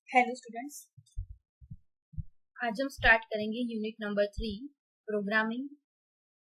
Hello students, आज हम start करेंगे unit number 3 programming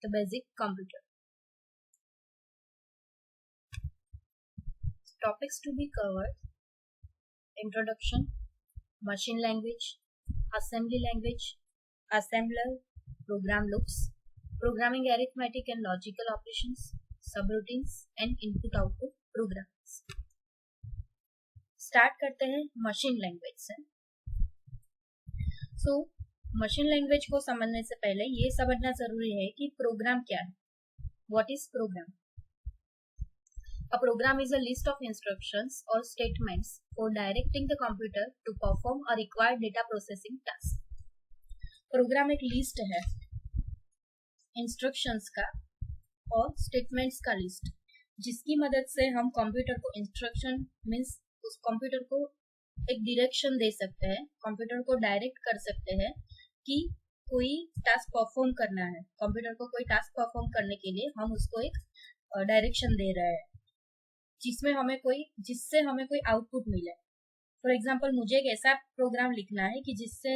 the basic computer. Topics to be covered: introduction, machine language, assembly language, assembler, program looks, programming arithmetic and logical operations, subroutines and input output programs। Start करते हैं machine language से। So machine language को समझने से पहले ये समझना जरूरी है कि प्रोग्राम क्या है। What is program? A program is a list of instructions और statements for directing the computer to perform a required data processing task. Program एक लिस्ट है इंस्ट्रक्शंस का और स्टेटमेंट्स का लिस्ट, जिसकी मदद से हम कंप्यूटर को इंस्ट्रक्शन मीन्स उस कंप्यूटर को एक डायरेक्शन दे सकते हैं, कंप्यूटर को डायरेक्ट कर सकते हैं कि कोई टास्क परफॉर्म करना है। कंप्यूटर को कोई टास्क परफॉर्म करने के लिए हम उसको एक डायरेक्शन दे रहे हैं जिससे हमें कोई आउटपुट मिले। फॉर एग्जांपल, मुझे एक ऐसा प्रोग्राम लिखना है कि जिससे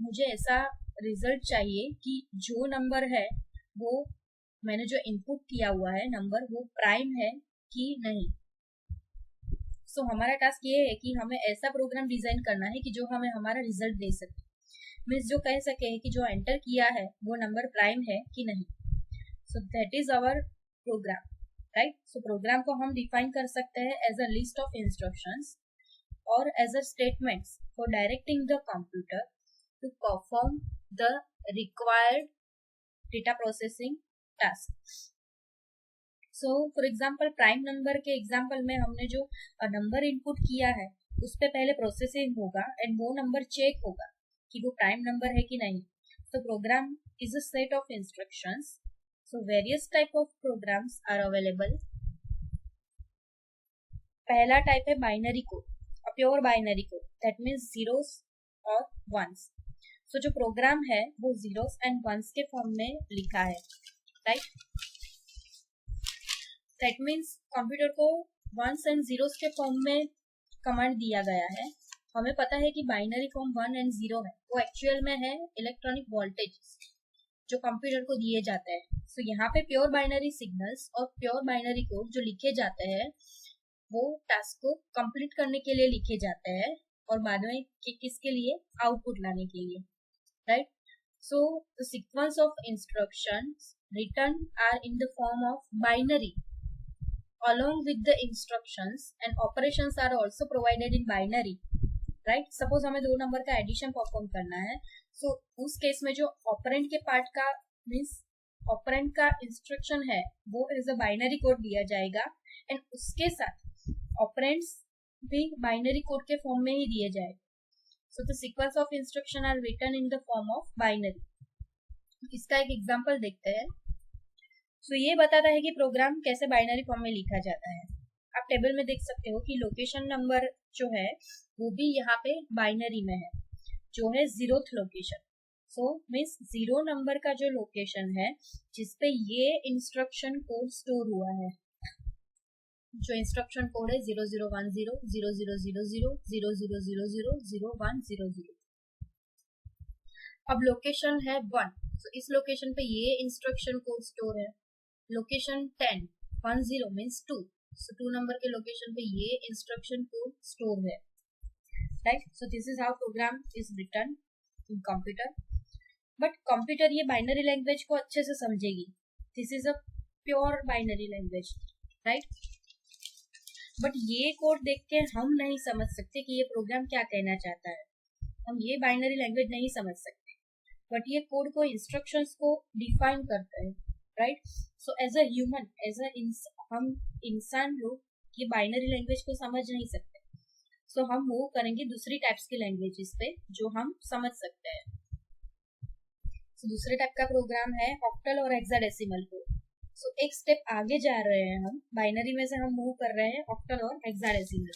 मुझे ऐसा रिजल्ट चाहिए कि जो नंबर है वो मैंने जो इनपुट किया हुआ है नंबर वो प्राइम है कि नहीं। सो हमारा टास्क ये है कि हमें ऐसा प्रोग्राम डिजाइन करना है कि जो हमें हमारा रिजल्ट दे सके, मीन्स जो कह सके कि जो एंटर किया है वो नंबर प्राइम है कि नहीं। So that is our program, right. So program को हम डिफाइन कर सकते हैं as a list of instructions और as a statements for directing the computer to perform the required data processing task. So for example, prime number के example में हमने जो नंबर इनपुट किया है उस पर पहले प्रोसेसिंग होगा एंड वो नंबर चेक होगा कि वो प्राइम नंबर है कि नहीं। So program is a set of instructions. So various type of programs are available. पहला टाइप है binary code, a pure binary code, that means zeros और वंस। सो जो प्रोग्राम है वो जीरोस एंड वंस के फॉर्म में लिखा है, राइट। दैट मीन्स कंप्यूटर को वंस एंड जीरोस के फॉर्म में कमांड दिया गया है। हमें पता है कि बाइनरी फॉर्म 1 एंड 0 है, वो एक्चुअल में है इलेक्ट्रॉनिक वोल्टेज जो कंप्यूटर को दिए जाते हैं। सो यहाँ पे प्योर बाइनरी सिग्नल्स और प्योर बाइनरी कोड जो लिखे जाते हैं वो टास्क को कंप्लीट करने के लिए लिखे जाते हैं और बाद में किसके लिए? आउटपुट लाने के लिए, right. So the sequence of instructions written are in the form of binary along with the instructions, and operations are also provided in binary, right। suppose हमें दो नंबर का एडिशन परफॉर्म करना है, so उस case में जो operand के part का मीन्स ऑपरेंड का इंस्ट्रक्शन है वो एज अ बाइनरी कोड दिया जाएगा एंड उसके साथ ऑपरेंड्स भी बाइनरी कोड के फॉर्म में ही दिए जाएगा। So the sequence of instruction are written in the form of binary. इसका एक एग्जांपल देखते हैं। सो ये बताता है कि प्रोग्राम कैसे बाइनरी फॉर्म में लिखा जाता है। आप टेबल में देख सकते हो कि लोकेशन नंबर जो है वो भी यहाँ पे बाइनरी में है, जो है 0th location. So means 0 number का जो लोकेशन है जिसपे ये इंस्ट्रक्शन कोड स्टोर हुआ है, जो इंस्ट्रक्शन कोड है 0010 0000 0000 0100। अब लोकेशन है 1, तो इस लोकेशन पे ये इंस्ट्रक्शन कोड स्टोर है। लोकेशन 10 10 मीन्स 2, सो 2 नंबर के लोकेशन पे ये इंस्ट्रक्शन कोड स्टोर है, right. So this is how program is written in computer. But computer ये बाइनरी लैंग्वेज को अच्छे से समझेगी। This is a pure binary language, right. But ये कोड देख के हम नहीं समझ सकते कि ये प्रोग्राम क्या कहना चाहता है। हम ये बाइनरी लैंग्वेज नहीं समझ सकते, बट ये कोड को इंस्ट्रक्शंस को डिफाइन करता है, right. So as a human, हम इंसान लोग ये बाइनरी लैंग्वेज को समझ नहीं सकते। सो हम मूव करेंगे दूसरी टाइप्स की लैंग्वेजेस पे जो हम समझ सकते हैं। सो दूसरे टाइप का प्रोग्राम है ऑक्टल और हेक्साडेसिमल कोड। सो एक स्टेप आगे जा रहे हैं, हम बाइनरी में से हम मूव कर रहे हैं ऑक्टल और हेक्साडेसिमल।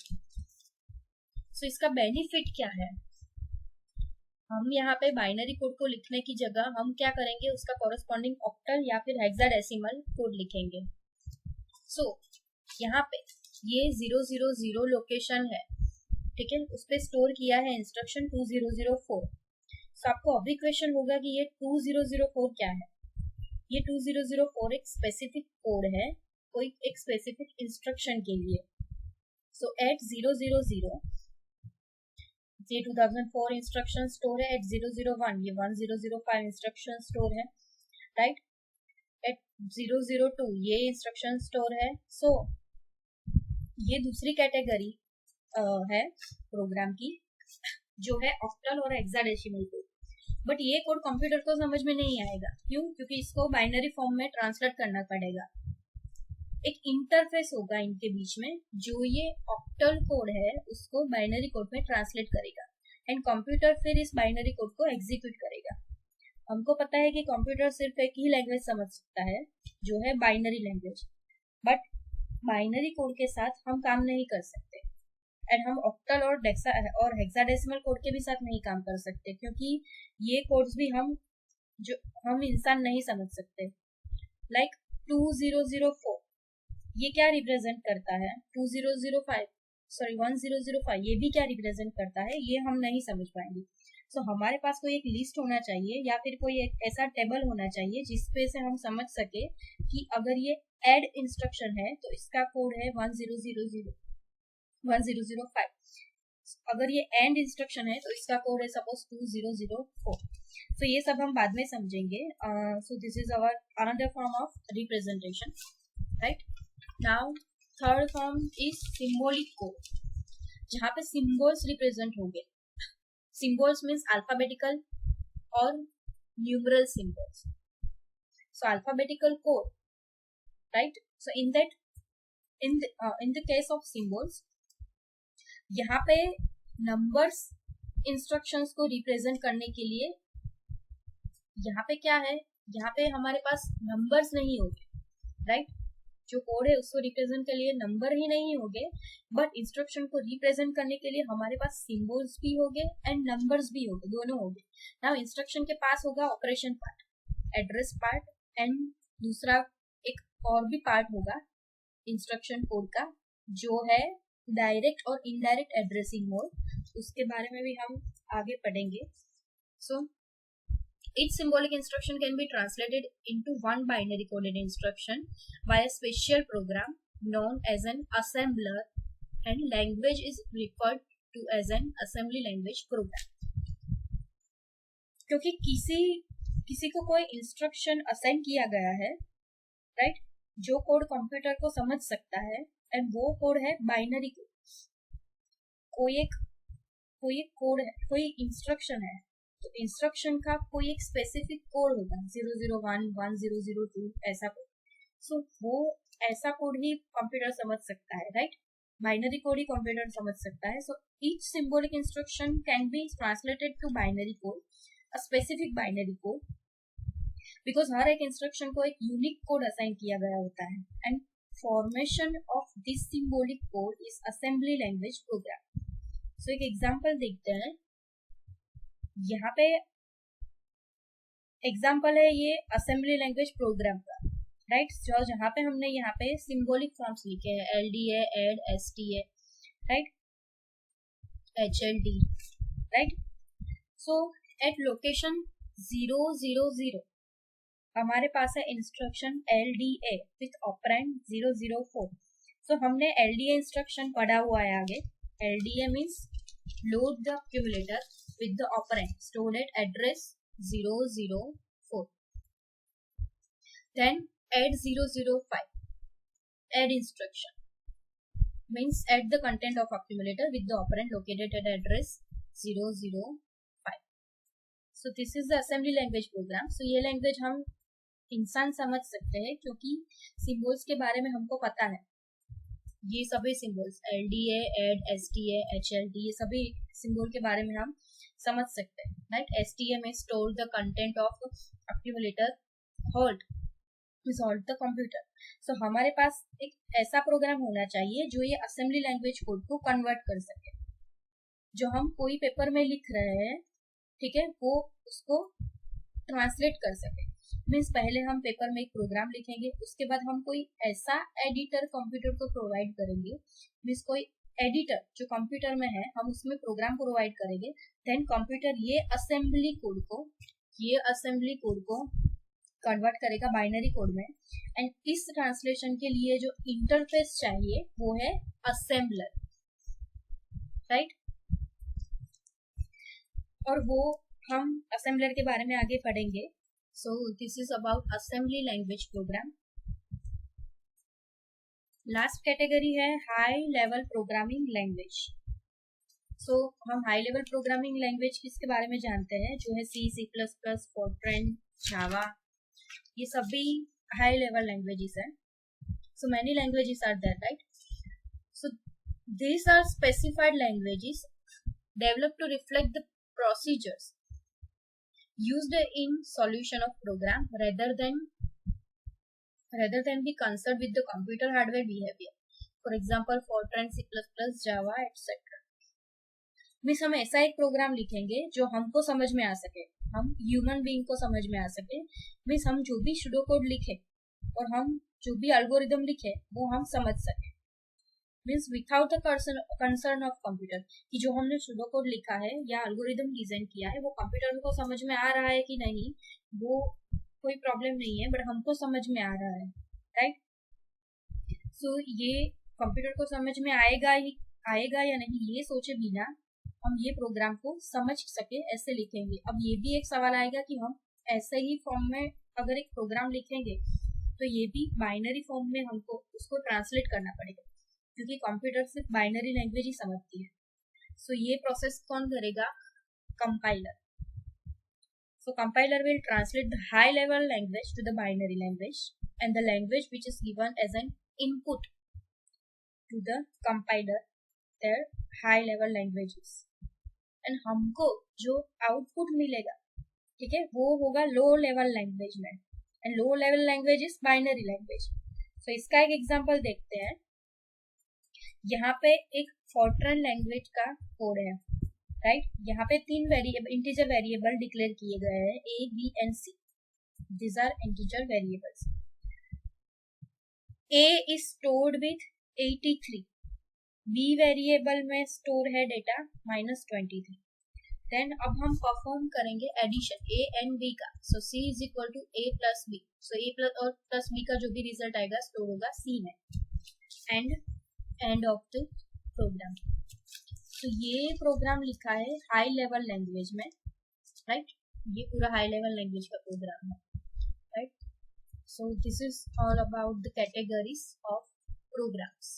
सो इसका बेनिफिट क्या है? हम यहाँ पे बाइनरी कोड को लिखने की जगह हम क्या करेंगे, उसका कॉरेस्पॉन्डिंग ऑक्टल या फिर हेक्साडेसिमल कोड लिखेंगे। सो यहाँ पे ये 000 लोकेशन है, ठीक है, उस पर स्टोर किया है इंस्ट्रक्शन 2004। तो आपको अभी क्वेश्चन होगा कि ये 2004 क्या है। ये 2004 एक स्पेसिफिक कोड है, कोई एक स्पेसिफिक इंस्ट्रक्शन के लिए। सो एट 000 ये 2004 इंस्ट्रक्शन स्टोर है, एट 001 ये 1005 इंस्ट्रक्शन स्टोर है, राइट। एट 002 ये इंस्ट्रक्शन स्टोर है। सो ये दूसरी कैटेगरी है प्रोग्राम की, जो है ऑक्टल और हेक्साडेसिमल कोड। बट ये कोड कंप्यूटर को समझ में नहीं आएगा। क्यों? क्योंकि इसको बाइनरी फॉर्म में ट्रांसलेट करना पड़ेगा। एक इंटरफेस होगा इनके बीच में, जो ये ऑक्टल कोड है उसको बाइनरी कोड में ट्रांसलेट करेगा, एंड कंप्यूटर फिर इस बाइनरी कोड को एग्जीक्यूट करेगा। हमको पता है कि कंप्यूटर सिर्फ एक ही लैंग्वेज समझ सकता है, जो है binary language. But binary code के साथ हम काम नहीं कर सकते, एंड हम ऑक्टल और हेक्साडेसिमल कोड के भी साथ नहीं काम कर सकते, क्योंकि ये कोड्स भी हम इंसान नहीं समझ सकते। लाइक 2004 ये क्या रिप्रेजेंट करता है, 1005 ये भी क्या रिप्रेजेंट करता है, ये हम नहीं समझ पाएंगे। सो हमारे पास कोई एक लिस्ट होना चाहिए, या फिर कोई एक ऐसा टेबल होना चाहिए जिसपे से हम समझ सके कि अगर ये ऐड इंस्ट्रक्शन है तो इसका कोड है 1005। अगर ये एंड इंस्ट्रक्शन है तो इसका कोड है सपोज 2004। सो ये सब हम बाद में समझेंगे। सो this is our another form of representation, right. Now third form is symbolic code, जहाँ पे सिंबल्स रिप्रेजेंट होंगे। सिंबल्स मीन्स अल्फाबेटिकल और numeral symbols. So alphabetical code, right. So in the case of symbols, यहाँ पे numbers instructions को represent करने के लिए यहाँ पे क्या है, यहाँ पे हमारे पास नंबर्स नहीं होंगे, राइट। जो कोड है उसको रिप्रेजेंट के लिए नंबर ही नहीं होंगे, बट इंस्ट्रक्शन को रिप्रेजेंट करने के लिए हमारे पास सिंबल्स भी होंगे एंड नंबर्स भी होंगे, दोनों होंगे। नाउ इंस्ट्रक्शन के पास होगा operation part, address part, and दूसरा एक और भी पार्ट होगा इंस्ट्रक्शन कोड का, जो है डायरेक्ट और इनडायरेक्ट एड्रेसिंग मोड। उसके बारे में भी हम आगे पढ़ेंगे। सो each symbolic instruction can be translated into one binary coded instruction by a special program known as an assembler, and language is referred to as an assembly language program। क्योंकि किसी को कोई इंस्ट्रक्शन असाइन किया गया है, right, जो code computer को समझ सकता है, एंड वो कोड है बाइनरी कोड। कोई एक कोड है, कोई इंस्ट्रक्शन है, तो इंस्ट्रक्शन का कोई एक स्पेसिफिक कोड होगा, 001 1002 ऐसा कोड। सो वो ऐसा कोड ही कंप्यूटर समझ सकता है, राइट। बाइनरी कोड ही कंप्यूटर समझ सकता है। So each symbolic instruction can be translated to binary code, a specific binary code, because हर एक इंस्ट्रक्शन को एक यूनिक कोड असाइन किया गया होता है, and formation of this symbolic code is assembly language program. So एक एग्जांपल देखते हैं। यहाँ पे एग्जाम्पल है ये असेंबली लैंग्वेज प्रोग्राम का, राइट। जहाँ पे हमने यहाँ पे सिंबॉलिक फॉर्म्स लिखे हैं, LDA, add, STA, right, HLD, right. So at location 000 हमारे पास है instruction LDA with operand 004। So हमने LDA इंस्ट्रक्शन पढ़ा हुआ है आगे। LDA means load the accumulator with the operand stored at address 004. Then add 005. Add instruction means add the content of accumulator with the operand located at address 005. So this is the assembly language program. So ये language हम इंसान समझ सकते हैं, क्योंकि symbols के बारे में हमको पता है। ये सभी symbols LDA, add, STA, HLD, ये सभी सिंबल के बारे में हम समझ सकते हैं, राइट। STA में store the content of accumulator, hold the computer. So हमारे पास एक ऐसा प्रोग्राम होना चाहिए जो ये असेंबली लैंग्वेज कोड को कन्वर्ट कर सके। जो हम कोई पेपर में लिख रहे हैं, ठीक है, वो उसको ट्रांसलेट कर सके। मीन्स पहले हम पेपर में एक प्रोग्राम लिखेंगे, उसके बाद हम कोई ऐसा एडिटर कंप्यूटर को प्रोवाइड करेंगे, मीन्स कोई एडिटर जो कंप्यूटर में है हम उसमें प्रोग्राम प्रोवाइड करेंगे, देन कंप्यूटर ये असेंबली कोड को कन्वर्ट करेगा बाइनरी कोड में, एंड इस ट्रांसलेशन के लिए जो इंटरफेस चाहिए वो है असेंबलर, राइट। और वो हम असेंबलर के बारे में आगे पढ़ेंगे। सो this is about assembly language programme. Last category है हाई लेवल प्रोग्रामिंग लैंग्वेज। सो हम हाई लेवल प्रोग्रामिंग लैंग्वेज किसके बारे में जानते हैं, जो है C, C plus plus, Fortran, Java, ये सभी हाई लेवल लैंग्वेजेस हैं। So many languages are there, right. सो these are specified languages developed to reflect the procedures used in solution of program rather than be concerned with the computer hardware behavior. For example, Fortran, C++, Java, etc. Means हम ऐसा एक programme लिखेंगे जो हमको समझ में आ सके, हम ह्यूमन बीइंग को समझ में आ सके। मीन्स हम जो भी सुडो कोड लिखे और हम जो भी एल्गोरिदम लिखे वो हम समझ सके, means without the concern of computer, कि जो हमने सुडो कोड लिखा है या एल्गोरिदम डिजाइन किया है वो कंप्यूटर को समझ में आ रहा है कि नहीं, वो कोई प्रॉब्लम नहीं है, बट हमको समझ में आ रहा है, राइट। सो ये कंप्यूटर को समझ में आएगा या नहीं ये सोचे बिना हम ये प्रोग्राम को समझ सके ऐसे लिखेंगे। अब ये भी एक सवाल आएगा कि हम ऐसे ही फॉर्म में अगर एक प्रोग्राम लिखेंगे तो ये भी बाइनरी फॉर्म में हमको उसको ट्रांसलेट करना पड़ेगा, क्योंकि कंप्यूटर सिर्फ बाइनरी लैंग्वेज ही समझती है। सो ये प्रोसेस कौन करेगा, compiler. So compiler will translate the high level language to the binary language and the language which is given as an input to the compiler their high level languages, and हमको जो output मिलेगा, ठीक है, वो होगा low level language में, and low level language is binary language. So इसका एक एग्जांपल देखते हैं। यहाँ पे एक फोर्ट्रन लैंग्वेज का कोड है, राइट। यहाँ पे 3 इंटीजर वेरिएबल डिक्लेयर किए गए हैं, A, B and C. This are integer variables. A is stored with 83, B variable में स्टोर है डेटा -23। देन अब हम परफॉर्म करेंगे एडिशन ए एंड बी का। सो सी is equal to A plus B. So A plus और plus B का जो भी रिजल्ट आएगा स्टोर होगा सी में, एंड ऑफ द प्रोग्राम। तो ये प्रोग्राम लिखा है हाई लेवल लैंग्वेज में, राइट। ये पूरा हाई लेवल लैंग्वेज का प्रोग्राम है, right. So this is all about the categories of programmes.